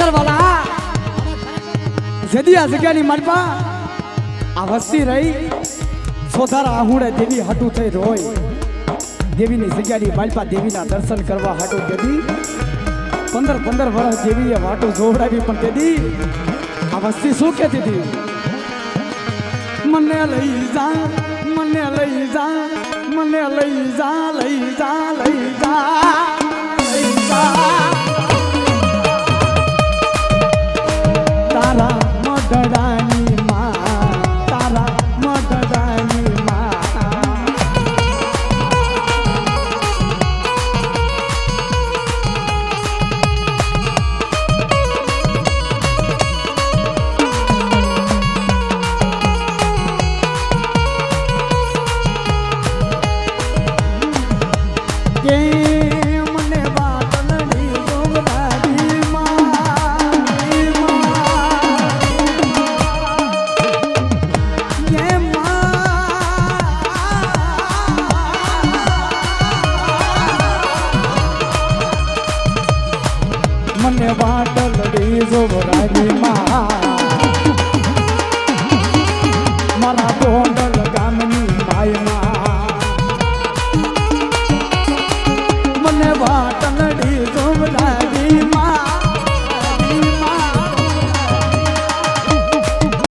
ખરેખર વાલા જદી આ જગ્યાની માલપા આ વસ્તી રહી સોધારા આહુડે દેવી હાટું થઈ રોય દેવીની જગ્યાની માલપા દેવીના દર્શન કરવા હાટું દેવી 15 વર્ષ દેવીએ વાટું જોવડાવી પણ દેવી આ વસ્તી શું કહેતી હતી મને લઈ જા મને લઈ જા મને લઈ જા લઈ જા લઈ